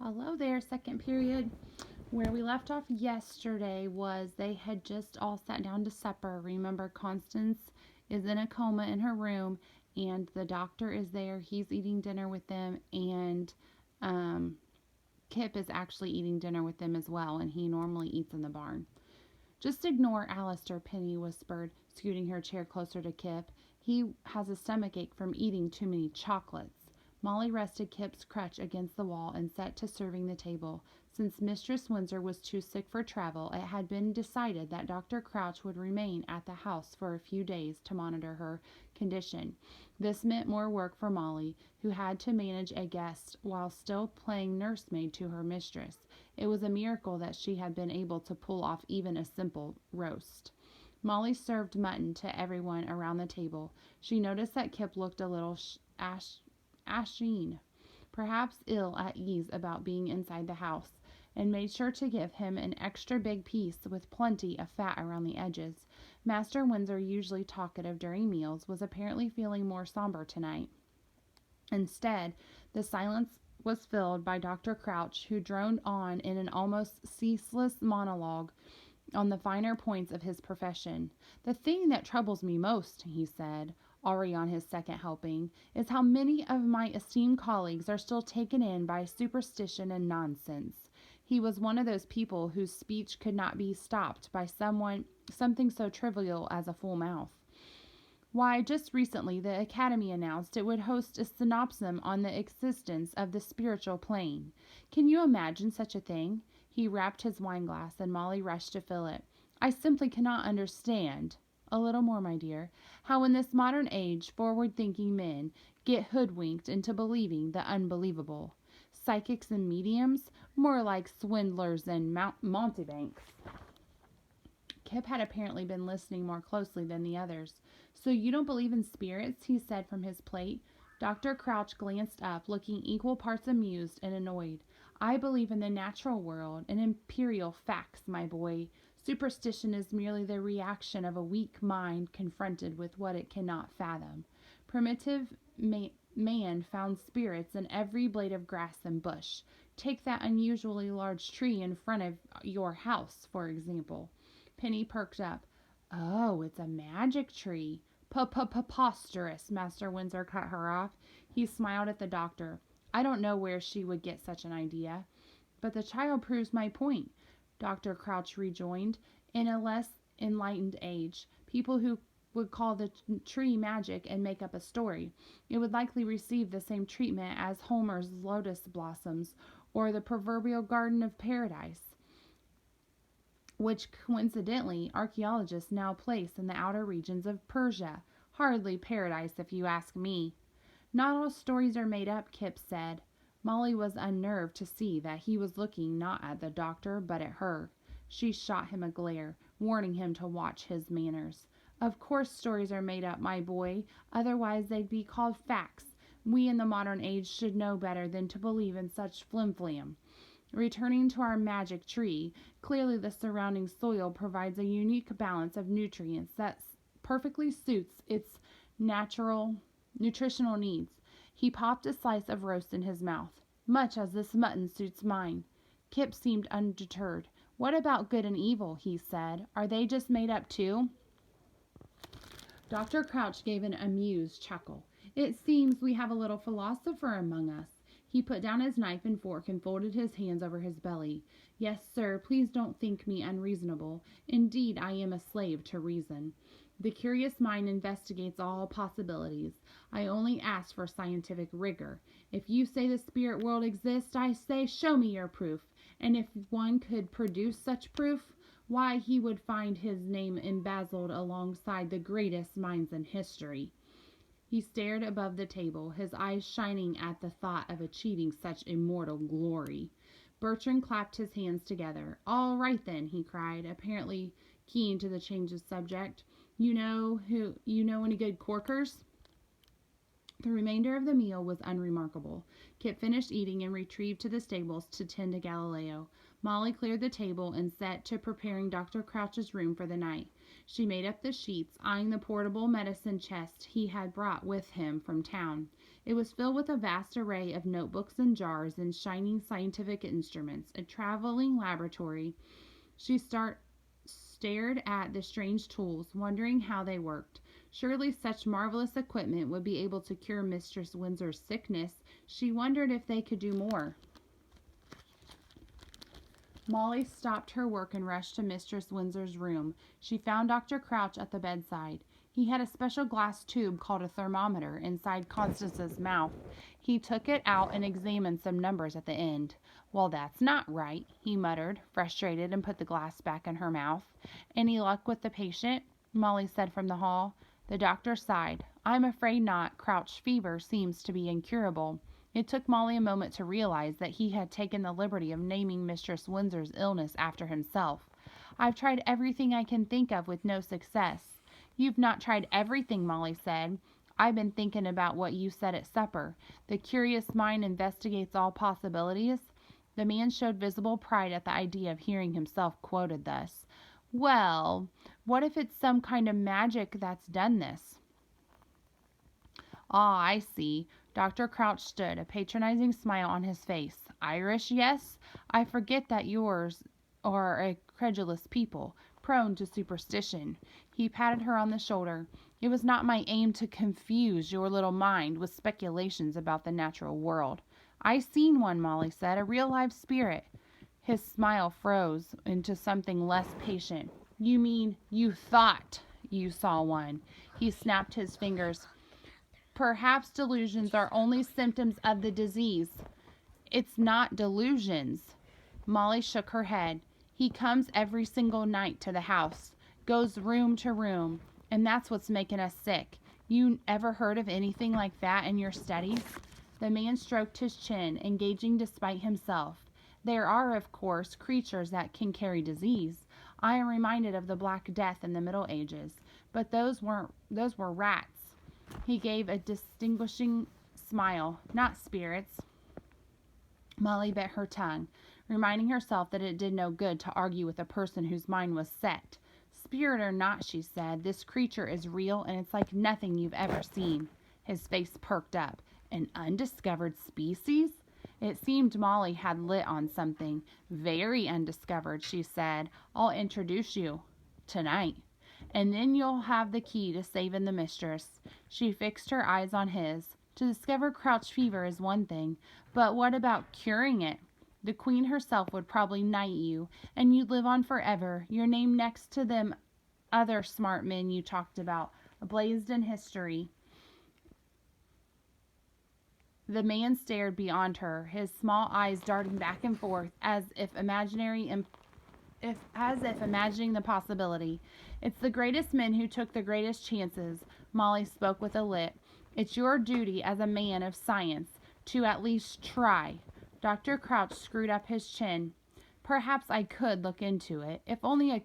Hello there, second period. Where we left off yesterday was they had just all sat down to supper. Remember, Constance is in a coma in her room, and the doctor is there. He's eating dinner with them, and um, Kip is actually eating dinner with them as well, and he normally eats in the barn. Just ignore Alistair, Penny whispered, scooting her chair closer to Kip. He has a stomachache from eating too many chocolates. Molly rested Kip's crutch against the wall and set to serving the table. Since Mistress Windsor was too sick for travel, it had been decided that Dr. Crouch would remain at the house for a few days to monitor her condition. This meant more work for Molly, who had to manage a guest while still playing nursemaid to her mistress. It was a miracle that she had been able to pull off even a simple roast. Molly served mutton to everyone around the table. She noticed that Kip looked a little ashen, perhaps ill at ease about being inside the house, and made sure to give him an extra big piece with plenty of fat around the edges. Master Windsor, usually talkative during meals, was apparently feeling more somber tonight. Instead, the silence was filled by Dr. Crouch, who droned on in an almost ceaseless monologue on the finer points of his profession. "The thing that troubles me most," he said, already on his second helping, "is how many of my esteemed colleagues are still taken in by superstition and nonsense." He was one of those people whose speech could not be stopped by something so trivial as a full mouth. Why, just recently the Academy announced it would host a synopsis on the existence of the spiritual plane. Can you imagine such a thing? He rapped his wineglass, and Molly rushed to fill it. "I simply cannot understand," a little more, my dear, "how in this modern age forward-thinking men get hoodwinked into believing the unbelievable. Psychics and mediums? More like swindlers and mountebanks." Kip had apparently been listening more closely than the others. "So you don't believe in spirits?" he said from his plate. Dr. Crouch glanced up, looking equal parts amused and annoyed. "I believe in the natural world and empirical facts, my boy. Superstition is merely the reaction of a weak mind confronted with what it cannot fathom. Primitive man found spirits in every blade of grass and bush. Take that unusually large tree in front of your house, for example." Penny perked up. "Oh, it's a magic tree." Preposterous, Master Windsor cut her off. He smiled at the doctor. "I don't know where she would get such an idea." "But the child proves my point," Dr. Crouch rejoined. "In a less enlightened age, people who would call the tree magic and make up a story. It would likely receive the same treatment as Homer's lotus blossoms or the proverbial Garden of Paradise, which coincidentally archaeologists now place in the outer regions of Persia. Hardly paradise, if you ask me." "Not all stories are made up," Kip said. Molly was unnerved to see that he was looking not at the doctor but at her. She shot him a glare, warning him to watch his manners. "Of course stories are made up, my boy, otherwise they'd be called facts. We in the modern age should know better than to believe in such flim-flam. Returning to our magic tree, clearly the surrounding soil provides a unique balance of nutrients that perfectly suits its natural nutritional needs." He popped a slice of roast in his mouth. "Much as this mutton suits mine." Kip seemed undeterred. "What about good and evil?" he said. "Are they just made up too?" Dr. Crouch gave an amused chuckle. "It seems we have a little philosopher among us." He put down his knife and fork and folded his hands over his belly. "Yes, sir, please don't think me unreasonable. Indeed, I am a slave to reason. The curious mind investigates all possibilities. I only ask for scientific rigor. If you say the spirit world exists, I say, show me your proof. And if one could produce such proof, why, he would find his name embezzled alongside the greatest minds in history." He stared above the table, his eyes shining at the thought of achieving such immortal glory. Bertrand clapped his hands together. "All right, then," he cried, apparently keen to the change of subject. You know any good corkers?" The remainder of the meal was unremarkable. Kip finished eating and retrieved to the stables to tend to Galileo. Molly cleared the table and set to preparing Dr. Crouch's room for the night. She made up the sheets, eyeing the portable medicine chest he had brought with him from town. It was filled with a vast array of notebooks and jars and shining scientific instruments, a traveling laboratory. She stared at the strange tools, wondering how they worked. Surely such marvelous equipment would be able to cure Mistress Windsor's sickness. She wondered if they could do more. Molly stopped her work and rushed to Mistress Windsor's room. She found Dr. Crouch at the bedside. He had a special glass tube called a thermometer inside Constance's mouth. He took it out and examined some numbers at the end. "Well, that's not right," he muttered, frustrated, and put the glass back in her mouth. "Any luck with the patient?" Molly said from the hall. The doctor sighed. "I'm afraid not. Crouch fever seems to be incurable." It took Molly a moment to realize that he had taken the liberty of naming Mistress Windsor's illness after himself. "I've tried everything I can think of with no success." "You've not tried everything," Molly said. "I've been thinking about what you said at supper. The curious mind investigates all possibilities." The man showed visible pride at the idea of hearing himself quoted thus. "Well, what if it's some kind of magic that's done this?" "Ah, I see." Dr. Crouch stood, a patronizing smile on his face. "Irish, yes? I forget that yours are a credulous people, prone to superstition." He patted her on the shoulder. "It was not my aim to confuse your little mind with speculations about the natural world." "I seen one," Molly said, "a real live spirit." His smile froze into something less patient. "You mean you thought you saw one?" He snapped his fingers. "Perhaps delusions are only symptoms of the disease." "It's not delusions." Molly shook her head. "He comes every single night to the house, goes room to room, and that's what's making us sick. You ever heard of anything like that in your studies?" The man stroked his chin, engaging despite himself. "There are, of course, creatures that can carry disease. I am reminded of the Black Death in the Middle Ages, but those were rats." He gave a distinguishing smile. "Not spirits." Molly bit her tongue, reminding herself that it did no good to argue with a person whose mind was set. "Spirit or not," she said, "this creature is real, and it's like nothing you've ever seen." His face perked up. "An undiscovered species?" It seemed Molly had lit on something. "Very undiscovered," she said. "I'll introduce you tonight. And then you'll have the key to saving the mistress." She fixed her eyes on his. "To discover Crouch fever is one thing, but what about curing it? The Queen herself would probably knight you, and you'd live on forever, your name next to them other smart men you talked about, blazed in history." The man stared beyond her, his small eyes darting back and forth as if imagining the possibility. "It's the greatest men who took the greatest chances." Molly spoke with a lip. "It's your duty as a man of science to at least try." Dr. Crouch screwed up his chin. "Perhaps I could look into it, if only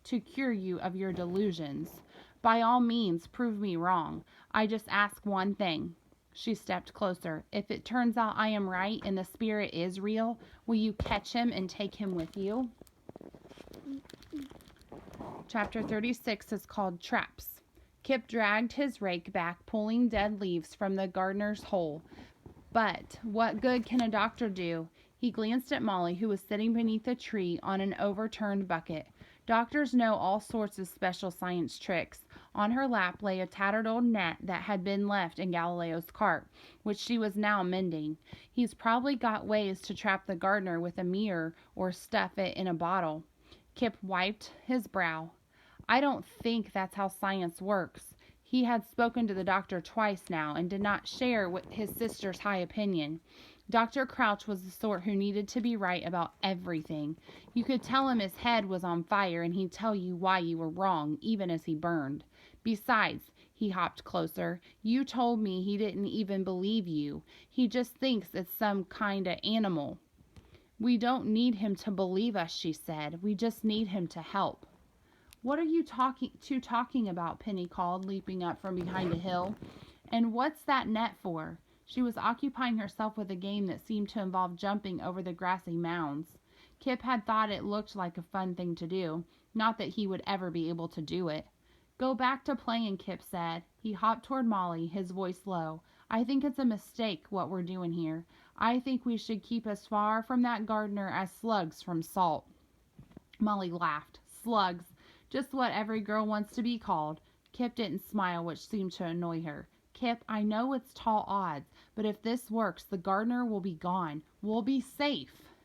to cure you of your delusions. By all means, prove me wrong. I just ask one thing." She stepped closer. "If it turns out I am right and the spirit is real, will you catch him and take him with you?" Chapter 36 is called Traps. Kip dragged his rake back, pulling dead leaves from the gardener's hole. But what good can a doctor do? He glanced at Molly, who was sitting beneath a tree on an overturned bucket. Doctors know all sorts of special science tricks. On her lap lay a tattered old net that had been left in Galileo's cart, which she was now mending. "He's probably got ways to trap the gardener with a mirror or stuff it in a bottle." Kip wiped his brow. "I don't think that's how science works." He had spoken to the doctor twice now, and did not share his sister's high opinion. Dr. Crouch was the sort who needed to be right about everything. You could tell him his head was on fire, and he'd tell you why you were wrong, even as he burned. Besides, he hopped closer, you told me he didn't even believe you. He just thinks it's some kind of animal. "We don't need him to believe us," she said. "We just need him to help." "What are you talking about?" Penny called, leaping up from behind a hill. "And what's that net for?" She was occupying herself with a game that seemed to involve jumping over the grassy mounds. Kip had thought it looked like a fun thing to do, not that he would ever be able to do it. "Go back to playing," Kip said. He hopped toward Molly, his voice low. I think it's a mistake what we're doing here. I think we should keep as far from that Gardner as slugs from salt." Molly laughed. Slugs. Just what every girl wants to be called. Kip didn't smile, which seemed to annoy her. "Kip, I know it's tall odds, but if this works, the Gardner will be gone. We'll be safe."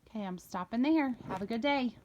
Okay, I'm stopping there. Have a good day.